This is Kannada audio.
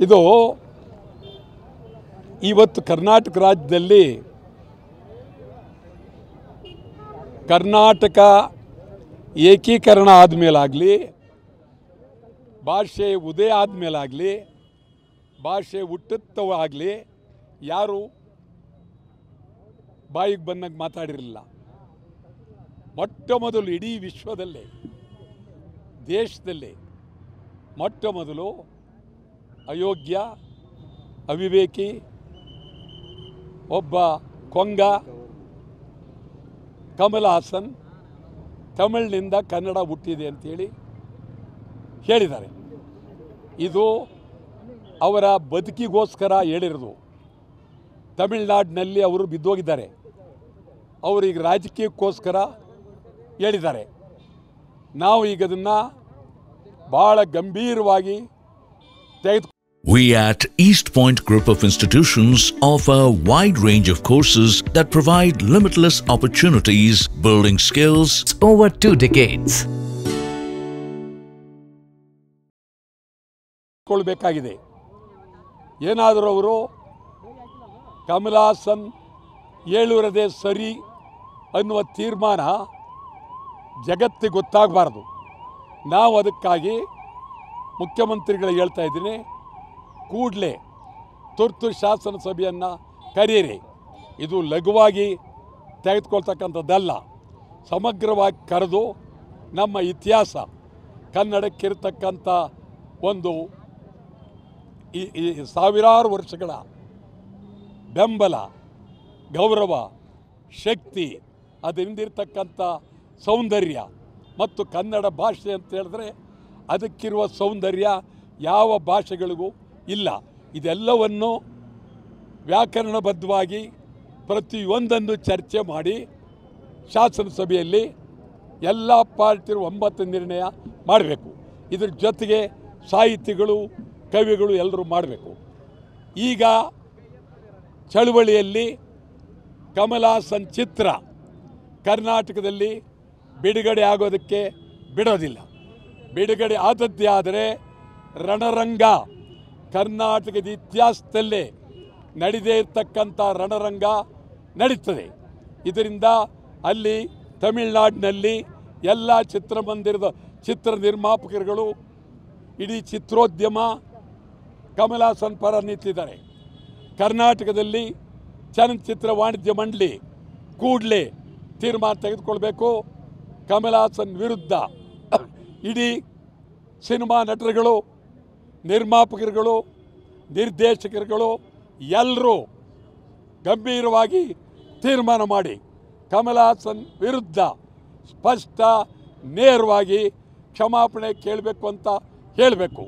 ಇದು ಇವತ್ತು ಕರ್ನಾಟಕ ರಾಜ್ಯದಲ್ಲಿ ಕರ್ನಾಟಕ ಏಕೀಕರಣ ಆದಮೇಲಾಗಲಿ, ಭಾಷೆ ಉದಯ ಆದಮೇಲಾಗಲಿ, ಭಾಷೆ ಹುಟ್ಟುತ್ತವಾಗಲಿ ಯಾರು ಬಾಯಿಗೆ ಬಂದಾಗ ಮಾತಾಡಿರಲಿಲ್ಲ. ಮೊಟ್ಟ ಮೊದಲು ಇಡೀ ವಿಶ್ವದಲ್ಲೇ, ದೇಶದಲ್ಲೇ ಮೊಟ್ಟ ಮೊದಲು ಅಯೋಗ್ಯ, ಅವಿವೇಕಿ, ಒಬ್ಬ ಕೊಂಗ ಕಮಲ್ ಹಾಸನ್ ತಮಿಳಿನಿಂದ ಕನ್ನಡ ಹುಟ್ಟಿದೆ ಅಂತೇಳಿ ಹೇಳಿದ್ದಾರೆ. ಇದು ಅವರ ಬದುಕಿಗೋಸ್ಕರ ಹೇಳಿರೋದು. ತಮಿಳುನಾಡಿನಲ್ಲಿ ಅವರು ಬಿದ್ದೋಗಿದ್ದಾರೆ. ಅವರೀಗ ರಾಜಕೀಯಕ್ಕೋಸ್ಕರ ಹೇಳಿದ್ದಾರೆ. ನಾವು ಈಗ ಅದನ್ನು ಭಾಳ ಗಂಭೀರವಾಗಿ ತೆಗೆದು We at East Point Group of Institutions offer a wide range of courses that provide limitless opportunities, building skills over 2 decades. ಕೊಳ್ಳಬೇಕಾಗಿದೆ. ಏನಾದರೂ ಅವರು ಕಮಲ್ ಹಾಸನ್ ಹೇಳಿರೋದೇ ಸರಿ ಅನ್ನುವ ತೀರ್ಮಾನ ಜಗತ್ತಿಗೆ ಗೊತ್ತಾಗಬಾರ್ದು. ನಾವು ಅದಕ್ಕಾಗಿ ಮುಖ್ಯಮಂತ್ರಿಗಳಿಗೆ ಹೇಳ್ತಾ ಇದ್ದೀನಿ, ಕೂಡಲೇ ತುರ್ತು ಶಾಸನ ಸಭೆಯನ್ನು ಕರೆಯಿರಿ. ಇದು ಲಘುವಾಗಿ ತೆಗೆದುಕೊಳ್ತಕ್ಕಂಥದ್ದಲ್ಲ. ಸಮಗ್ರವಾಗಿ ಕರೆದು ನಮ್ಮ ಇತಿಹಾಸ, ಕನ್ನಡಕ್ಕಿರ್ತಕ್ಕಂಥ ಒಂದು ಈ ಸಾವಿರಾರು ವರ್ಷಗಳ ಬೆಂಬಲ, ಗೌರವ, ಶಕ್ತಿ, ಅದರಿಂದಿರ್ತಕ್ಕಂಥ ಸೌಂದರ್ಯ ಮತ್ತು ಕನ್ನಡ ಭಾಷೆ ಅಂತ ಹೇಳಿದ್ರೆ ಅದಕ್ಕಿರುವ ಸೌಂದರ್ಯ ಯಾವ ಭಾಷೆಗಳಿಗೂ ಇಲ್ಲ. ಇದೆಲ್ಲವನ್ನು ವ್ಯಾಕರಣಬದ್ಧವಾಗಿ ಪ್ರತಿಯೊಂದನ್ನು ಚರ್ಚೆ ಮಾಡಿ ಶಾಸನ ಸಭೆಯಲ್ಲಿ ಎಲ್ಲ ಪಾರ್ಟಿರು 9 ನಿರ್ಣಯ ಮಾಡಬೇಕು. ಇದ್ರ ಜೊತೆಗೆ ಸಾಹಿತಿಗಳು, ಕವಿಗಳು ಎಲ್ಲರೂ ಮಾಡಬೇಕು. ಈಗ ಚಳುವಳಿಯಲ್ಲಿ ಕಮಲ್ ಹಾಸನ್ ಚಿತ್ರ ಕರ್ನಾಟಕದಲ್ಲಿ ಬಿಡುಗಡೆ ಆಗೋದಕ್ಕೆ ಬಿಡೋದಿಲ್ಲ. ಬಿಡುಗಡೆ ಆದದ್ದೇ ಆದರೆ ರಣರಂಗ, ಕರ್ನಾಟಕದ ಇತಿಹಾಸದಲ್ಲೇ ನಡೆದೇ ಇರತಕ್ಕಂಥ ರಣರಂಗ ನಡೀತದೆ. ಇದರಿಂದ ಅಲ್ಲಿ ತಮಿಳುನಾಡಿನಲ್ಲಿ ಎಲ್ಲ ಚಿತ್ರಮಂದಿರದ ಚಿತ್ರ ನಿರ್ಮಾಪಕರುಗಳು, ಇಡೀ ಚಿತ್ರೋದ್ಯಮ ಕಮಲ್ ಹಾಸನ್ ಪರ ನಿಂತಿದ್ದಾರೆ. ಕರ್ನಾಟಕದಲ್ಲಿ ಚಲನಚಿತ್ರ ವಾಣಿಜ್ಯ ಮಂಡಳಿ ಕೂಡಲೇ ತೀರ್ಮಾನ ತೆಗೆದುಕೊಳ್ಬೇಕು. ಕಮಲ್ ಹಾಸನ್ ವಿರುದ್ಧ ಇಡೀ ಸಿನಿಮಾ ನಟರುಗಳು, ನಿರ್ಮಾಪಕರುಗಳು, ನಿರ್ದೇಶಕರುಗಳು ಎಲ್ಲರೂ ಗಂಭೀರವಾಗಿ ತೀರ್ಮಾನ ಮಾಡಿ ಕಮಲ್ ಹಾಸನ್ ವಿರುದ್ಧ ಸ್ಪಷ್ಟ, ನೇರವಾಗಿ ಕ್ಷಮಾಪಣೆ ಕೇಳಬೇಕು ಅಂತ ಹೇಳಬೇಕು.